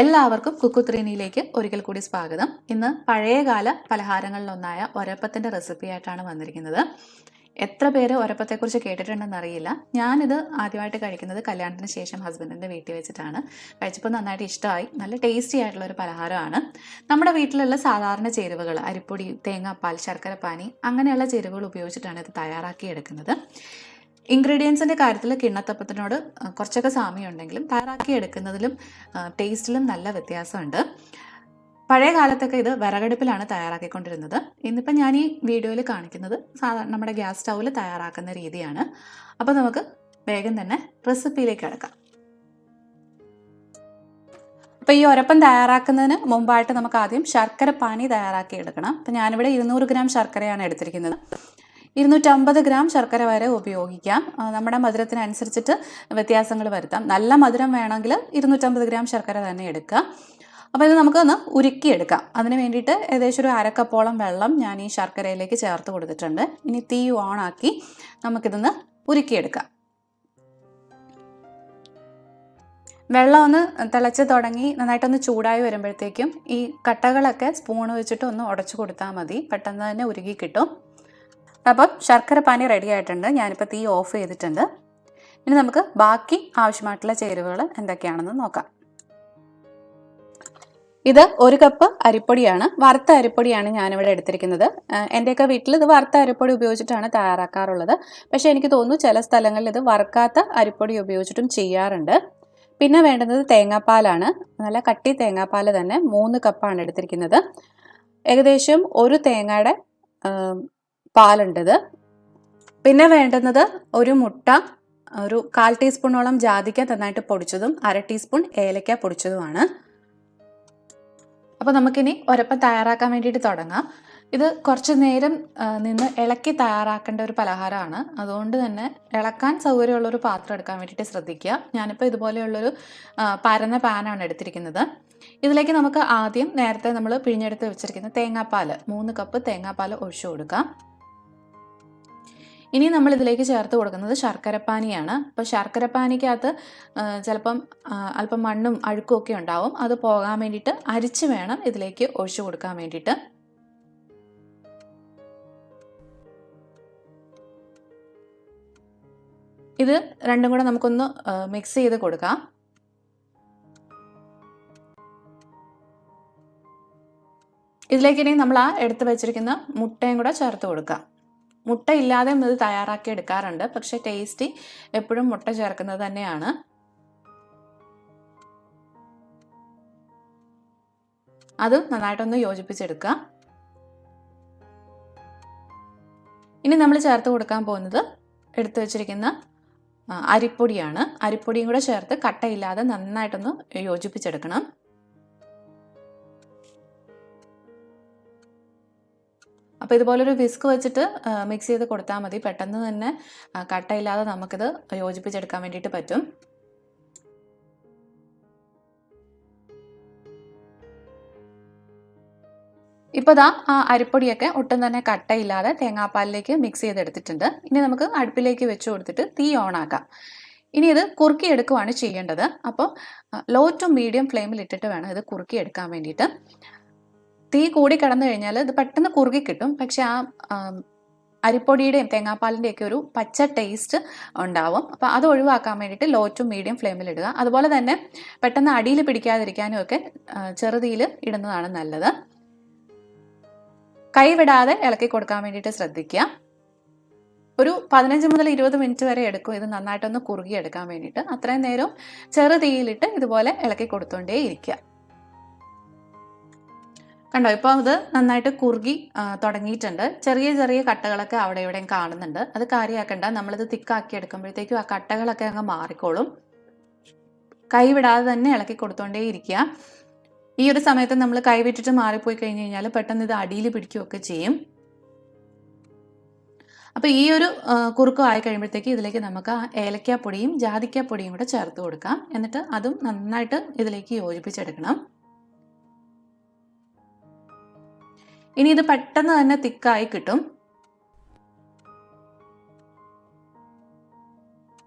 എല്ലാവർക്കും കുക്കുത്രീനിയിലേക്ക് ഒരിക്കൽ കൂടി സ്വാഗതം. ഇന്ന് പഴയകാല പലഹാരങ്ങളിലൊന്നായ ഒരപ്പത്തിൻ്റെ റെസിപ്പിയായിട്ടാണ് വന്നിരിക്കുന്നത്. എത്ര പേര് ഒരപ്പത്തെക്കുറിച്ച് കേട്ടിട്ടുണ്ടെന്ന് അറിയില്ല. ഞാനിത് ആദ്യമായിട്ട് കഴിക്കുന്നത് കല്യാണത്തിന് ശേഷം ഹസ്ബൻഡിൻ്റെ വീട്ടിൽ വെച്ചിട്ടാണ്. കഴിച്ചപ്പോൾ നന്നായിട്ട് ഇഷ്ടമായി. നല്ല ടേസ്റ്റി ആയിട്ടുള്ള ഒരു പലഹാരമാണ്. നമ്മുടെ വീട്ടിലുള്ള സാധാരണ ചേരുവകൾ, അരിപ്പൊടി, തേങ്ങാപ്പാൽ, ശർക്കരപ്പാനി അങ്ങനെയുള്ള ചേരുവകൾ ഉപയോഗിച്ചിട്ടാണ് ഇത് തയ്യാറാക്കിയെടുക്കുന്നത്. ഇൻഗ്രീഡിയൻസിൻ്റെ കാര്യത്തിൽ കിണ്ണത്തപ്പത്തിനോട് കുറച്ചൊക്കെ സാമ്യമുണ്ടെങ്കിലും തയ്യാറാക്കിയെടുക്കുന്നതിലും ടേസ്റ്റിലും നല്ല വ്യത്യാസമുണ്ട്. പഴയ കാലത്തൊക്കെ ഇത് വിറകടുപ്പിലാണ് തയ്യാറാക്കിക്കൊണ്ടിരുന്നത്. ഇന്നിപ്പം ഞാൻ ഈ വീഡിയോയിൽ കാണിക്കുന്നത് സാധാരണ നമ്മുടെ ഗ്യാസ് സ്റ്റൗവിൽ തയ്യാറാക്കുന്ന രീതിയാണ്. അപ്പോൾ നമുക്ക് വേഗം തന്നെ റെസിപ്പിയിലേക്ക് കിടക്കാം. അപ്പോൾ ഈ ഒരപ്പം തയ്യാറാക്കുന്നതിന് മുമ്പായിട്ട് നമുക്ക് ആദ്യം ശർക്കരപ്പാനി തയ്യാറാക്കിയെടുക്കണം. അപ്പോൾ ഞാനിവിടെ 200 ഗ്രാം ശർക്കരയാണ് എടുത്തിരിക്കുന്നത്. 250 ഗ്രാം ശർക്കര വരെ ഉപയോഗിക്കാം. നമ്മുടെ മധുരത്തിനനുസരിച്ചിട്ട് വ്യത്യാസങ്ങൾ വരുത്താം. നല്ല മധുരം വേണമെങ്കിൽ 250 ഗ്രാം ശർക്കര തന്നെ എടുക്കുക. അപ്പോൾ ഇത് നമുക്കൊന്ന് ഉരുക്കിയെടുക്കാം. അതിന് വേണ്ടിയിട്ട് ഏകദേശം ഒരു അരക്കപ്പോളം വെള്ളം ഞാൻ ഈ ശർക്കരയിലേക്ക് ചേർത്ത് കൊടുത്തിട്ടുണ്ട്. ഇനി തീ ഓണാക്കി നമുക്കിതൊന്ന് ഉരുക്കിയെടുക്കാം. വെള്ളം ഒന്ന് തിളച്ച് തുടങ്ങി നന്നായിട്ടൊന്ന് ചൂടായി വരുമ്പോഴത്തേക്കും ഈ കട്ടകളൊക്കെ സ്പൂൺ വെച്ചിട്ട് ഒന്ന് ഉടച്ചു കൊടുത്താൽ മതി. പെട്ടെന്ന് തന്നെ ഉരുകി കിട്ടും. അപ്പം ശർക്കരപ്പാനി റെഡി ആയിട്ടുണ്ട്. ഞാനിപ്പോൾ തീ ഓഫ് ചെയ്തിട്ടുണ്ട്. ഇനി നമുക്ക് ബാക്കി ആവശ്യമായിട്ടുള്ള ചേരുവകൾ എന്തൊക്കെയാണെന്ന് നോക്കാം. ഇത് 1 കപ്പ് അരിപ്പൊടിയാണ്. വറുത്ത അരിപ്പൊടിയാണ് ഞാനിവിടെ എടുത്തിരിക്കുന്നത്. എൻ്റെയൊക്കെ വീട്ടിൽ ഇത് വറുത്ത അരിപ്പൊടി ഉപയോഗിച്ചിട്ടാണ് തയ്യാറാക്കാറുള്ളത്. പക്ഷേ എനിക്ക് തോന്നുന്നു ചില സ്ഥലങ്ങളിൽ ഇത് വറുക്കാത്ത അരിപ്പൊടി ഉപയോഗിച്ചിട്ടും ചെയ്യാറുണ്ട്. പിന്നെ വേണ്ടുന്നത് തേങ്ങാപ്പാലാണ്. നല്ല കട്ടി തേങ്ങാപ്പാൽ തന്നെ 3 കപ്പാണ് എടുത്തിരിക്കുന്നത്. ഏകദേശം ഒരു തേങ്ങയുടെ പാലുണ്ടത്. പിന്നെ വേണ്ടുന്നത് ഒരു മുട്ട, ഒരു 1/4 ടീസ്പൂണോളം ജാതിക്ക നന്നായിട്ട് പൊടിച്ചതും 1/2 ടീസ്പൂൺ ഏലക്ക പൊടിച്ചതുമാണ്. അപ്പോൾ നമുക്കിനി ഒരപ്പം തയ്യാറാക്കാൻ വേണ്ടിയിട്ട് തുടങ്ങാം. ഇത് കുറച്ച് നേരം നിന്ന് ഇളക്കി തയ്യാറാക്കേണ്ട ഒരു പലഹാരമാണ്. അതുകൊണ്ട് തന്നെ ഇളക്കാൻ സൗകര്യമുള്ളൊരു പാത്രം എടുക്കാൻ വേണ്ടിയിട്ട് ശ്രദ്ധിക്കുക. ഞാനിപ്പോൾ ഇതുപോലെയുള്ളൊരു പരന്ന പാനാണ് എടുത്തിരിക്കുന്നത്. ഇതിലേക്ക് നമുക്ക് ആദ്യം നേരത്തെ നമ്മൾ പിഴിഞ്ഞെടുത്ത് വെച്ചിരിക്കുന്ന തേങ്ങാപ്പാൽ 3 കപ്പ് തേങ്ങാപ്പാൽ ഒഴിച്ചു കൊടുക്കാം. ഇനി നമ്മൾ ഇതിലേക്ക് ചേർത്ത് കൊടുക്കുന്നത് ശർക്കരപ്പാനിയാണ്. അപ്പോൾ ശർക്കരപ്പാനിക്കകത്ത് ചിലപ്പം അല്പം മണ്ണും അഴുക്കും ഒക്കെ ഉണ്ടാവും. അത് പോകാൻ വേണ്ടിയിട്ട് അരിച്ച് വേണം ഇതിലേക്ക് ഒഴിച്ചു കൊടുക്കാൻ വേണ്ടിയിട്ട്. ഇത് രണ്ടും കൂടെ നമുക്കൊന്ന് മിക്സ് ചെയ്ത് കൊടുക്കാം. ഇതിലേക്ക് ഇനി നമ്മൾ എടുത്ത് വെച്ചിരിക്കുന്ന മുട്ടയും കൂടെ ചേർത്ത് കൊടുക്കാം. മുട്ട ഇല്ലാതെ ഇത് തയ്യാറാക്കി എടുക്കാറുണ്ട്. പക്ഷേ ടേസ്റ്റി എപ്പോഴും മുട്ട ചേർക്കുന്നത് തന്നെയാണ്. അതും നന്നായിട്ടൊന്ന് യോജിപ്പിച്ചെടുക്കുക. ഇനി നമ്മൾ ചേർത്ത് കൊടുക്കാൻ പോകുന്നത് എടുത്തു വെച്ചിരിക്കുന്ന അരിപ്പൊടിയാണ്. അരിപ്പൊടിയും കൂടെ ചേർത്ത് കട്ടയില്ലാതെ നന്നായിട്ടൊന്ന് യോജിപ്പിച്ചെടുക്കണം. അപ്പോൾ ഇതുപോലൊരു വിസ്ക് വെച്ചിട്ട് മിക്സ് ചെയ്ത് കൊടുത്താൽ മതി. പെട്ടെന്ന് തന്നെ കട്ടയില്ലാതെ നമുക്കിത് യോജിപ്പിച്ചെടുക്കാൻ വേണ്ടിയിട്ട് പറ്റും. ഇപ്പോൾ ദാ ആ അരിപ്പൊടിയൊക്കെ ഒട്ടും തന്നെ കട്ടയില്ലാതെ തേങ്ങാപ്പാലിലേക്ക് മിക്സ് ചെയ്തെടുത്തിട്ടുണ്ട്. ഇനി നമുക്ക് അടുപ്പിലേക്ക് വെച്ച് കൊടുത്തിട്ട് തീ ഓണാക്കാം. ഇനി ഇത് കുറുക്കിയെടുക്കുകയാണ് ചെയ്യേണ്ടത്. അപ്പോൾ ലോ ടു മീഡിയം ഫ്ലെയിമിൽ ഇട്ടിട്ട് വേണം ഇത് കുറുക്കിയെടുക്കാൻ വേണ്ടിയിട്ട്. തീ കൂടി കിടന്നു കഴിഞ്ഞാൽ ഇത് പെട്ടെന്ന് കുറുകി കിട്ടും. പക്ഷെ ആ അരിപ്പൊടിയുടെയും തേങ്ങാപ്പാലിൻ്റെയും ഒക്കെ ഒരു പച്ച ടേസ്റ്റ് ഉണ്ടാവും. അപ്പോൾ അത് ഒഴിവാക്കാൻ വേണ്ടിയിട്ട് ലോ ടു മീഡിയം ഫ്ലെയിമിൽ ഇടുക. അതുപോലെ തന്നെ പെട്ടെന്ന് അടിയിൽ പിടിക്കാതിരിക്കാനും ഒക്കെ ചെറുതീയിൽ ഇടുന്നതാണ് നല്ലത്. കൈ വിടാതെ ഇളക്കി കൊടുക്കാൻ വേണ്ടിയിട്ട് ശ്രദ്ധിക്കുക. ഒരു 15 മുതൽ 20 മിനിറ്റ് വരെ എടുക്കും ഇത് നന്നായിട്ടൊന്ന് കുറുകിയെടുക്കാൻ വേണ്ടിയിട്ട്. അത്രയും നേരം ചെറുതീയിലിട്ട് ഇതുപോലെ ഇളക്കി കൊടുത്തുകൊണ്ടേ ഇരിക്കുക. കണ്ടോ, ഇപ്പോൾ ഇത് നന്നായിട്ട് കുറുകി തുടങ്ങിയിട്ടുണ്ട്. ചെറിയ ചെറിയ കട്ടകളൊക്കെ അവിടെ ഇവിടെയും കാണുന്നുണ്ട്. അത് കാര്യമാക്കണ്ട. നമ്മളിത് തിക്കാക്കി എടുക്കുമ്പോഴത്തേക്കും ആ കട്ടകളൊക്കെ അങ്ങ് മാറിക്കോളും. കൈ വിടാതെ തന്നെ ഇളക്കി കൊടുത്തോണ്ടേ ഇരിക്കുക. ഈ ഒരു സമയത്ത് നമ്മൾ കൈ വിട്ടിട്ട് മാറിപ്പോയി കഴിഞ്ഞ് കഴിഞ്ഞാൽ പെട്ടെന്ന് ഇത് അടിയിൽ പിടിക്കുകയൊക്കെ ചെയ്യും. അപ്പോൾ ഈ ഒരു കുറുക്കം ആയി കഴിയുമ്പോഴത്തേക്ക് ഇതിലേക്ക് നമുക്ക് ഏലക്കാപ്പൊടിയും ജാതിക്കാപ്പൊടിയും കൂടെ ചേർത്ത് കൊടുക്കാം. എന്നിട്ട് അതും നന്നായിട്ട് ഇതിലേക്ക് യോജിപ്പിച്ചെടുക്കണം. ഇനി ഇത് പെട്ടെന്ന് തന്നെ തിക്കായി കിട്ടും.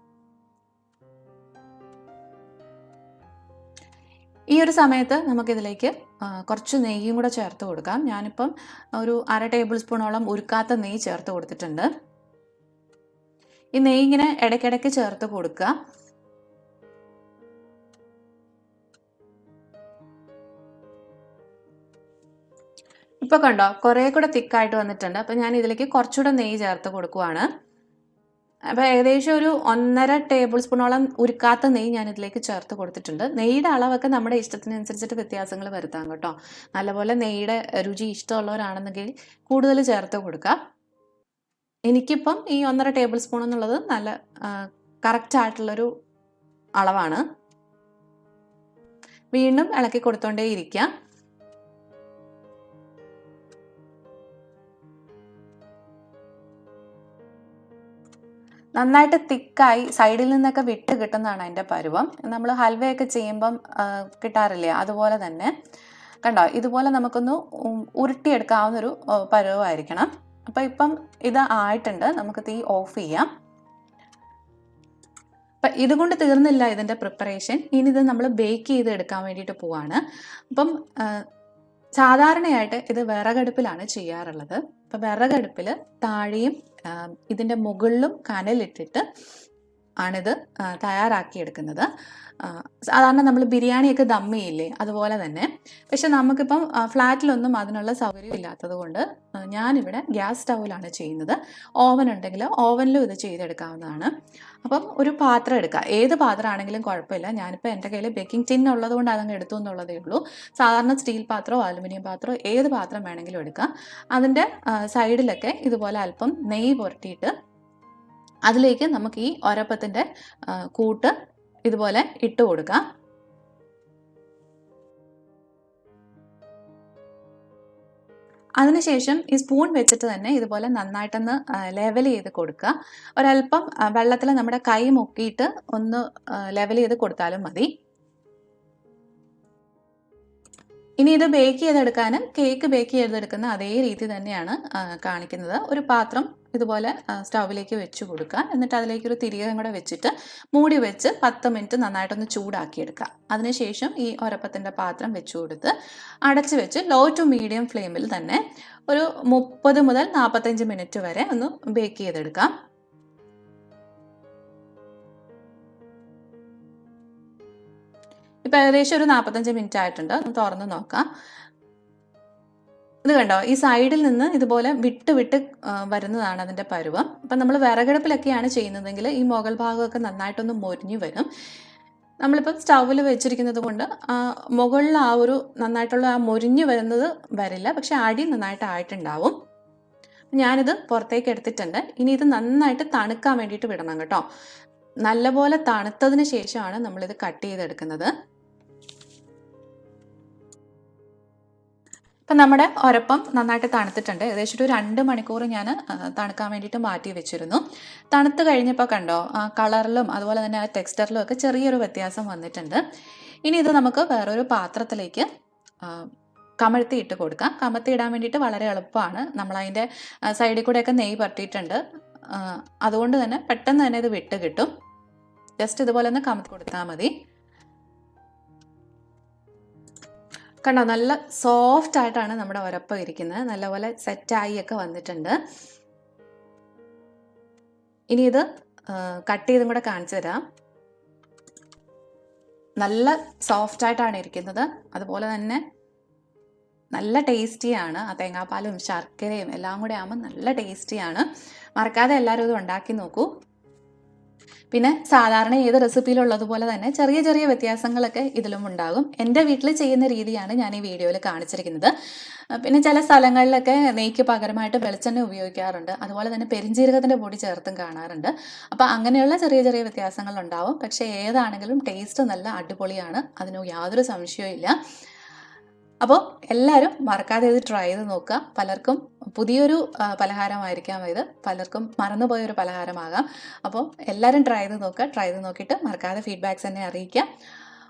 ഈ ഒരു സമയത്ത് നമുക്കിതിലേക്ക് കുറച്ച് നെയ്യും കൂടെ ചേർത്ത് കൊടുക്കാം. ഞാനിപ്പം ഒരു 1/2 ടേബിൾ സ്പൂണോളം ഉരുക്കാത്ത നെയ്യ് ചേർത്ത് കൊടുത്തിട്ടുണ്ട്. ഈ നെയ്യ് ഇങ്ങനെ ഇടയ്ക്കിടയ്ക്ക് ചേർത്ത് കൊടുക്കുക. ഇപ്പോൾ കണ്ടോ കുറേ കൂടെ തിക്കായിട്ട് വന്നിട്ടുണ്ട്. അപ്പോൾ ഞാൻ ഇതിലേക്ക് കുറച്ചുകൂടെ നെയ്യ് ചേർത്ത് കൊടുക്കുവാണ്. അപ്പോൾ ഏകദേശം ഒരു 1.5 ടേബിൾ സ്പൂണോളം ഉരുക്കാത്ത നെയ്യ് ഞാൻ ഇതിലേക്ക് ചേർത്ത് കൊടുത്തിട്ടുണ്ട്. നെയ്യുടെ അളവൊക്കെ നമ്മുടെ ഇഷ്ടത്തിനനുസരിച്ചിട്ട് വ്യത്യാസങ്ങൾ വരുത്താം കേട്ടോ. നല്ലപോലെ നെയ്യുടെ രുചി ഇഷ്ടമുള്ളവരാണെന്നെങ്കിൽ കൂടുതൽ ചേർത്ത് കൊടുക്കുക. എനിക്കിപ്പം ഈ 1.5 ടേബിൾ സ്പൂൺ എന്നുള്ളത് നല്ല കറക്റ്റ് ആയിട്ടുള്ളൊരു അളവാണ്. വീണ്ടും ഇളക്കി കൊടുത്തോണ്ടേ ഇരിക്കുക. നന്നായിട്ട് തിക്കായി സൈഡിൽ നിന്നൊക്കെ വിട്ട് കിട്ടുന്നതാണ് അതിൻ്റെ പരുവം. നമ്മൾ ഹൽവയൊക്കെ ചെയ്യുമ്പം കിട്ടാറില്ലേ, അതുപോലെ തന്നെ കണ്ടോ ഇതുപോലെ നമുക്കൊന്ന് ഉരുട്ടിയെടുക്കാവുന്നൊരു പരുവമായിരിക്കണം. അപ്പോൾ ഇപ്പം ഇത് ആയിട്ടുണ്ട്, നമുക്ക് തീ ഓഫ് ചെയ്യാം. അപ്പം ഇതുകൊണ്ട് തീർന്നില്ല ഇതിൻ്റെ പ്രിപ്പറേഷൻ. ഇനി ഇത് നമ്മൾ ബേക്ക് ചെയ്ത് എടുക്കാൻ വേണ്ടിയിട്ട് പോവാണ്. അപ്പം സാധാരണയായിട്ട് ഇത് വിറകടുപ്പിലാണ് ചെയ്യാറുള്ളത്. അപ്പം വിറകടുപ്പിൽ താഴെയും ഇതിൻ്റെ മുകളിലും കനലിട്ടിട്ട് ആണിത് തയ്യാറാക്കിയെടുക്കുന്നത്. സാധാരണ നമ്മൾ ബിരിയാണിയൊക്കെ ദം ചെയ്യില്ലേ, അതുപോലെ തന്നെ. പക്ഷെ നമുക്കിപ്പം ഫ്ലാറ്റിലൊന്നും അതിനുള്ള സൗകര്യം ഇല്ലാത്തത് കൊണ്ട് ഞാനിവിടെ ഗ്യാസ് സ്റ്റൗവിലാണ് ചെയ്യുന്നത്. ഓവൻ ഉണ്ടെങ്കിൽ ഓവനിലും ഇത് ചെയ്തെടുക്കാവുന്നതാണ്. അപ്പം ഒരു പാത്രം എടുക്കുക, ഏത് പാത്രമാണെങ്കിലും കുഴപ്പമില്ല. ഞാനിപ്പോൾ എൻ്റെ കയ്യിൽ ബേക്കിംഗ് ടിൻ ഉള്ളത് കൊണ്ട് അതങ്ങ് എടുത്തു എന്നുള്ളതേ ഉള്ളൂ. സാധാരണ സ്റ്റീൽ പാത്രമോ അലുമിനിയം പാത്രമോ ഏത് പാത്രം വേണമെങ്കിലും എടുക്കാം. അതിൻ്റെ സൈഡിലൊക്കെ ഇതുപോലെ അല്പം നെയ്യ് പുരട്ടിയിട്ട് അതിലേക്ക് നമുക്ക് ഈ ഒരപ്പത്തിൻ്റെ കൂട്ട് ഇതുപോലെ ഇട്ട് കൊടുക്കാം. അതിനുശേഷം ഈ സ്പൂൺ വെച്ചിട്ട് തന്നെ ഇതുപോലെ നന്നായിട്ടൊന്ന് ലെവൽ ചെയ്ത് കൊടുക്കുക. ഒരല്പം വെള്ളത്തിൽ നമ്മുടെ കൈ മുക്കിയിട്ട് ഒന്ന് ലെവൽ ചെയ്ത് കൊടുത്താലും മതി. ഇനി ഇത് ബേക്ക് ചെയ്തെടുക്കാൻ കേക്ക് ബേക്ക് ചെയ്തെടുക്കുന്ന അതേ രീതി തന്നെയാണ് കാണിക്കുന്നത്. ഒരു പാത്രം ഇതുപോലെ സ്റ്റൗവിലേക്ക് വെച്ച് കൊടുക്കുക. എന്നിട്ട് അതിലേക്കൊരു തിരികെ കൂടെ വെച്ചിട്ട് മൂടി വെച്ച് 10 മിനിറ്റ് നന്നായിട്ടൊന്ന് ചൂടാക്കിയെടുക്കുക. അതിനുശേഷം ഈ ഒരപ്പത്തിൻ്റെ പാത്രം വെച്ച് കൊടുത്ത് അടച്ച് വെച്ച് ലോ ടു മീഡിയം ഫ്ലെയിമിൽ തന്നെ ഒരു 30 മുതൽ 45 മിനിറ്റ് വരെ ഒന്ന് ബേക്ക് ചെയ്തെടുക്കാം. ഇപ്പം ഏകദേശം ഒരു 45 മിനിറ്റ് ആയിട്ടുണ്ട്. ഒന്ന് തുറന്ന് നോക്കാം. ഇത് കണ്ടോ, ഈ സൈഡിൽ നിന്ന് ഇതുപോലെ വിട്ട് വിട്ട് വരുന്നതാണ് അതിൻ്റെ പരുവം. അപ്പം നമ്മൾ വിറകടുപ്പിലൊക്കെയാണ് ചെയ്യുന്നതെങ്കിൽ ഈ മുകൾ ഭാഗമൊക്കെ നന്നായിട്ടൊന്ന് മൊരിഞ്ഞു വരും. നമ്മളിപ്പം സ്റ്റൗവിൽ വെച്ചിരിക്കുന്നത് കൊണ്ട് മുകളിൽ ആ ഒരു നന്നായിട്ടുള്ള ആ മൊരിഞ്ഞു വരുന്നത് വരില്ല, പക്ഷെ അടി നന്നായിട്ട് ആയിട്ടുണ്ടാവും. ഞാനിത് പുറത്തേക്ക് എടുത്തിട്ടുണ്ട്. ഇനി ഇത് നന്നായിട്ട് തണുക്കാൻ വേണ്ടിയിട്ട് വിടണം കേട്ടോ. നല്ലപോലെ തണുത്തതിന് ശേഷമാണ് നമ്മളിത് കട്ട് ചെയ്തെടുക്കുന്നത്. അപ്പം നമ്മുടെ ഒരപ്പം നന്നായിട്ട് തണുത്തിട്ടുണ്ട്. ഏകദേശം ഒരു 2 മണിക്കൂർ ഞാൻ തണുക്കാൻ വേണ്ടിയിട്ട് മാറ്റി വെച്ചിരുന്നു. തണുത്ത് കഴിഞ്ഞപ്പോൾ കണ്ടോ കളറിലും അതുപോലെ തന്നെ ആ ടെക്സ്ചറിലും ഒക്കെ ചെറിയൊരു വ്യത്യാസം വന്നിട്ടുണ്ട്. ഇനി ഇത് നമുക്ക് വേറൊരു പാത്രത്തിലേക്ക് കമഴ്ത്തി ഇട്ട് കൊടുക്കാം. കമഴ്ത്തി ഇടാൻ വേണ്ടിയിട്ട് വളരെ എളുപ്പമാണ്. നമ്മളതിൻ്റെ സൈഡിൽ കൂടെയൊക്കെ നെയ്യ് പറ്റിയിട്ടുണ്ട്. അതുകൊണ്ട് തന്നെ പെട്ടെന്ന് തന്നെ ഇത് വിട്ട് കിട്ടും. ജസ്റ്റ് ഇതുപോലെ ഒന്ന് കമഴ്ത്തി കൊടുത്താൽ മതി. കണ്ടോ, നല്ല സോഫ്റ്റ് ആയിട്ടാണ് നമ്മുടെ ഒരപ്പം ഇരിക്കുന്നത്. നല്ലപോലെ സെറ്റായി ഒക്കെ വന്നിട്ടുണ്ട്. ഇനി ഇത് കട്ട് ചെയ്തും കൂടെ കാണിച്ചു തരാം. നല്ല സോഫ്റ്റ് ആയിട്ടാണ് ഇരിക്കുന്നത്. അതുപോലെ തന്നെ നല്ല ടേസ്റ്റിയാണ്. ആ തേങ്ങാപ്പാലും ശർക്കരയും എല്ലാം കൂടെ ആകുമ്പോൾ നല്ല ടേസ്റ്റിയാണ്. മറക്കാതെ എല്ലാവരും ഇത് ഉണ്ടാക്കി നോക്കൂ. പിന്നെ സാധാരണ ഏത് റെസിപ്പിയിലുള്ളതുപോലെ തന്നെ ചെറിയ ചെറിയ വ്യത്യാസങ്ങളൊക്കെ ഇതിലും ഉണ്ടാകും. എൻ്റെ വീട്ടിൽ ചെയ്യുന്ന രീതിയാണ് ഞാൻ ഈ വീഡിയോയിൽ കാണിച്ചിരിക്കുന്നത്. പിന്നെ ചില സ്ഥലങ്ങളിലൊക്കെ നെയ്ക്ക് പകരമായിട്ട് വെളിച്ചെണ്ണ ഉപയോഗിക്കാറുണ്ട്. അതുപോലെ തന്നെ പെരിഞ്ജീരകത്തിൻ്റെ പൊടി ചേർത്തും കാണാറുണ്ട്. അപ്പോൾ അങ്ങനെയുള്ള ചെറിയ ചെറിയ വ്യത്യാസങ്ങളുണ്ടാവും. പക്ഷേ ഏതാണെങ്കിലും ടേസ്റ്റ് നല്ല അടിപൊളിയാണ്, അതിന് യാതൊരു സംശയവും ഇല്ല. അപ്പോൾ എല്ലാവരും മറക്കാതെ ഇത് ട്രൈ ചെയ്ത് നോക്കുക. പലർക്കും പുതിയൊരു പലഹാരമായിരിക്കാം ഇത്, പലർക്കും മറന്നുപോയൊരു പലഹാരമാകാം. അപ്പോൾ എല്ലാവരും ട്രൈ ചെയ്ത് നോക്കുക. ട്രൈ ചെയ്ത് നോക്കിയിട്ട് മറക്കാതെ ഫീഡ്ബാക്ക്സ് എന്നെ അറിയിക്കുക.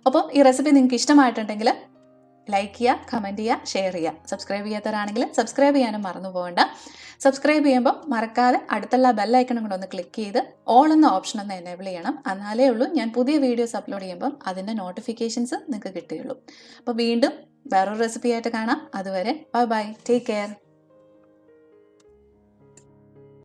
അപ്പോൾ ഈ റെസിപ്പി നിങ്ങൾക്ക് ഇഷ്ടമായിട്ടുണ്ടെങ്കിൽ ലൈക്ക് ചെയ്യുക, കമൻറ്റ് ചെയ്യുക, ഷെയർ ചെയ്യുക. സബ്സ്ക്രൈബ് ചെയ്യാത്തവരാണെങ്കിൽ സബ്സ്ക്രൈബ് ചെയ്യാനും മറന്നു പോകണ്ട. സബ്സ്ക്രൈബ് ചെയ്യുമ്പോൾ മറക്കാതെ അടുത്തുള്ള ബെല്ലൈക്കണും കൂടെ ഒന്ന് ക്ലിക്ക് ചെയ്ത് ഓൾ എന്ന ഓപ്ഷൻ ഒന്ന് എനേബിൾ ചെയ്യണം. എന്നാലേ ഉള്ളൂ ഞാൻ പുതിയ വീഡിയോസ് അപ്ലോഡ് ചെയ്യുമ്പം അതിൻ്റെ നോട്ടിഫിക്കേഷൻസ് നിങ്ങൾക്ക് കിട്ടുകയുള്ളൂ. അപ്പോൾ വീണ്ടും വേറൊരു റെസിപ്പി ആയിട്ട് കാണാം. അതുവരെ ബൈ ബൈ, ടേക്ക് കെയർ.